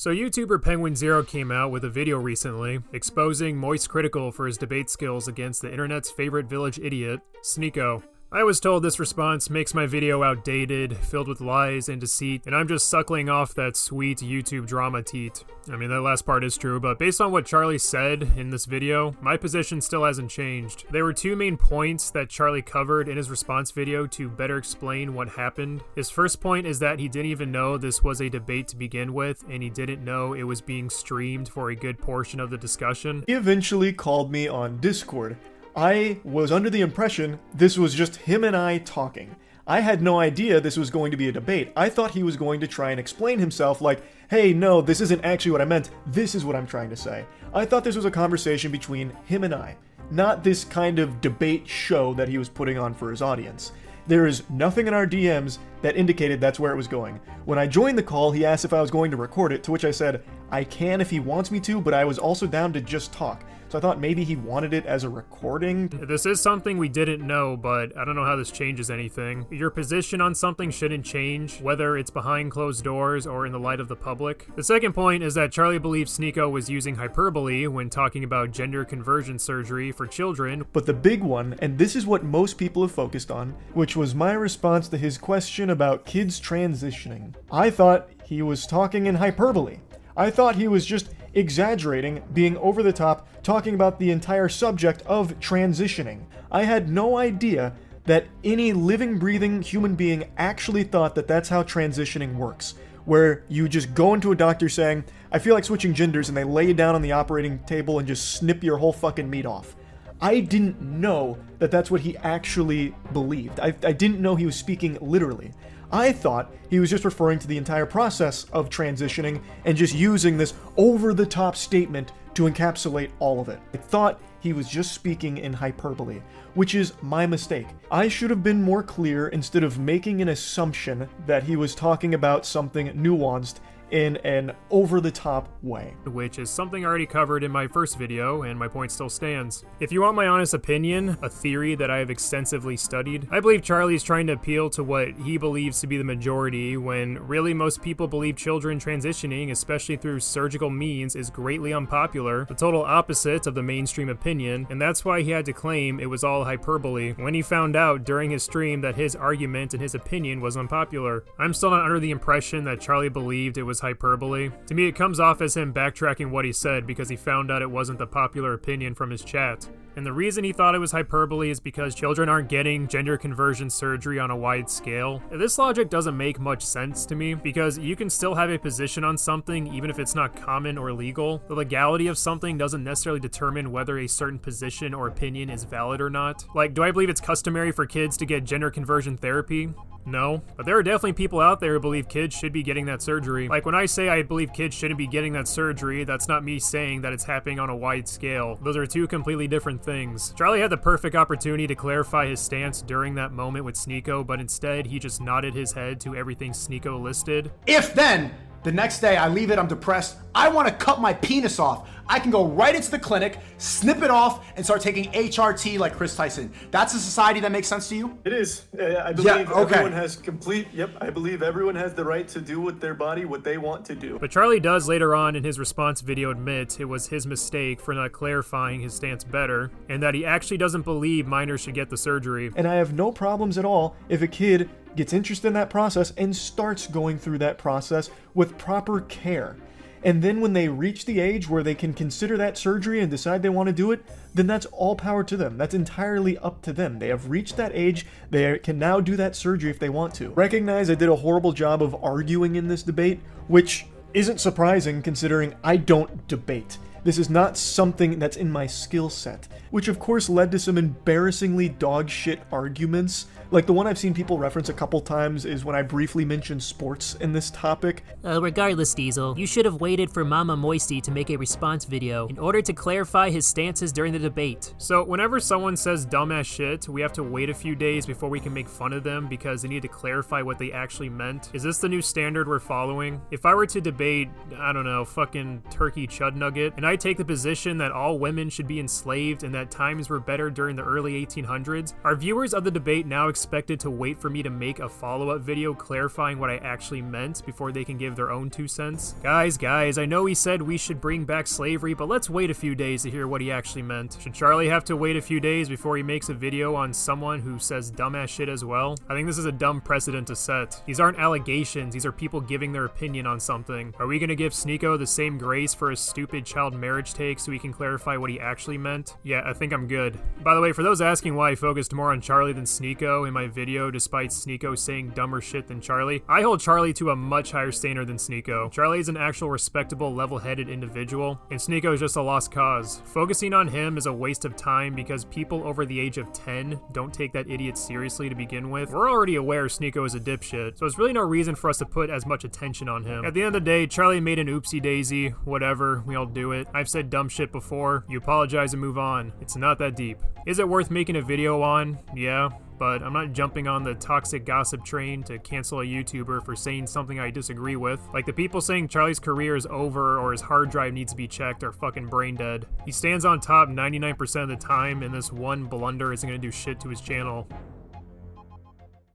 So YouTuber Penguinz0 came out with a video recently exposing MoistCr1TiKaL for his debate skills against the internet's favorite village idiot, Sneako. I was told this response makes my video outdated, filled with lies and deceit, and I'm just suckling off that sweet YouTube drama teat. I mean, that last part is true, but based on what Charlie said in this video, my position still hasn't changed. There were two main points that Charlie covered in his response video to better explain what happened. His first point is that he didn't even know this was a debate to begin with, and he didn't know it was being streamed for a good portion of the discussion. He eventually called me on Discord. I was under the impression this was just him and I talking. I had no idea this was going to be a debate. I thought he was going to try and explain himself like, hey, no, this isn't actually what I meant. This is what I'm trying to say. I thought this was a conversation between him and I, not this kind of debate show that he was putting on for his audience. There is nothing in our DMs that indicated that's where it was going. When I joined the call, he asked if I was going to record it, to which I said, I can if he wants me to, but I was also down to just talk. So I thought maybe he wanted it as a recording. This is something we didn't know, but I don't know how this changes anything. Your position on something shouldn't change, whether it's behind closed doors or in the light of the public. The second point is that Charlie believes Sneako was using hyperbole when talking about gender conversion surgery for children. But the big one, and this is what most people have focused on, which was my response to his question about kids transitioning. I thought he was talking in hyperbole. I thought he was just exaggerating, being over the top, talking about the entire subject of transitioning. I had no idea that any living, breathing human being actually thought that that's how transitioning works, where you just go into a doctor saying, I feel like switching genders, and they lay you down on the operating table and just snip your whole fucking meat off. I didn't know that that's what he actually believed. I didn't know he was speaking literally. I thought he was just referring to the entire process of transitioning and just using this over-the-top statement to encapsulate all of it. I thought he was just speaking in hyperbole, which is my mistake. I should have been more clear instead of making an assumption that he was talking about something nuanced in an over-the-top way. Which is something I already covered in my first video, and my point still stands. If you want my honest opinion, a theory that I have extensively studied, I believe Charlie is trying to appeal to what he believes to be the majority, when really most people believe children transitioning, especially through surgical means, is greatly unpopular, the total opposite of the mainstream opinion, and that's why he had to claim it was all hyperbole, when he found out during his stream that his argument and his opinion was unpopular. I'm still not under the impression that Charlie believed it was hyperbole. To me, it comes off as him backtracking what he said because he found out it wasn't the popular opinion from his chat. And the reason he thought it was hyperbole is because children aren't getting gender conversion surgery on a wide scale. This logic doesn't make much sense to me, because you can still have a position on something even if it's not common or legal. The legality of something doesn't necessarily determine whether a certain position or opinion is valid or not. Like, do I believe it's customary for kids to get gender conversion therapy? No, but there are definitely people out there who believe kids should be getting that surgery. Like, when I say I believe kids shouldn't be getting that surgery, that's not me saying that it's happening on a wide scale. Those are two completely different things. Charlie had the perfect opportunity to clarify his stance during that moment with Sneako, but instead he just nodded his head to everything Sneako listed. If then, the next day I leave it, I'm depressed, I want to cut my penis off. I can go right into the clinic, snip it off, and start taking HRT like Chris Tyson. That's a society that makes sense to you? It is. I believe everyone has I believe everyone has the right to do with their body what they want to do. But Charlie does later on in his response video admit it was his mistake for not clarifying his stance better, and that he actually doesn't believe minors should get the surgery. And I have no problems at all if a kid gets interested in that process and starts going through that process with proper care. And then when they reach the age where they can consider that surgery and decide they want to do it, then that's all power to them. That's entirely up to them. They have reached that age. They can now do that surgery if they want to. Recognize I did a horrible job of arguing in this debate, which isn't surprising considering I don't debate. This is not something that's in my skill set, which of course led to some embarrassingly dog shit arguments. Like the one I've seen people reference a couple times is when I briefly mentioned sports in this topic. Regardless, Diesel, you should have waited for Mama Moisty to make a response video in order to clarify his stances during the debate. So whenever someone says dumbass shit, we have to wait a few days before we can make fun of them because they need to clarify what they actually meant. Is this the new standard we're following? If I were to debate, I don't know, fucking turkey chud nugget, and I take the position that all women should be enslaved and that times were better during the early 1800s, are viewers of the debate now expected to wait for me to make a follow-up video clarifying what I actually meant before they can give their own 2 cents? Guys, I know he said we should bring back slavery, but let's wait a few days to hear what he actually meant. Should Charlie have to wait a few days before he makes a video on someone who says dumbass shit as well? I think this is a dumb precedent to set. These aren't allegations, these are people giving their opinion on something. Are we gonna give Sneako the same grace for his stupid child marriage take so he can clarify what he actually meant? Yeah, I think I'm good. By the way, for those asking why I focused more on Charlie than Sneako in my video despite Sneako saying dumber shit than Charlie, I hold Charlie to a much higher standard than Sneako. Charlie is an actual respectable, level-headed individual, and Sneako is just a lost cause. Focusing on him is a waste of time because people over the age of 10 don't take that idiot seriously to begin with. We're already aware Sneako is a dipshit, so there's really no reason for us to put as much attention on him. At the end of the day, Charlie made an oopsie daisy, whatever, we all do it. I've said dumb shit before, you apologize and move on. It's not that deep. Is it worth making a video on? Yeah, but I'm not jumping on the toxic gossip train to cancel a YouTuber for saying something I disagree with. Like, the people saying Charlie's career is over or his hard drive needs to be checked are fucking brain dead. He stands on top 99% of the time, and this one blunder isn't gonna do shit to his channel.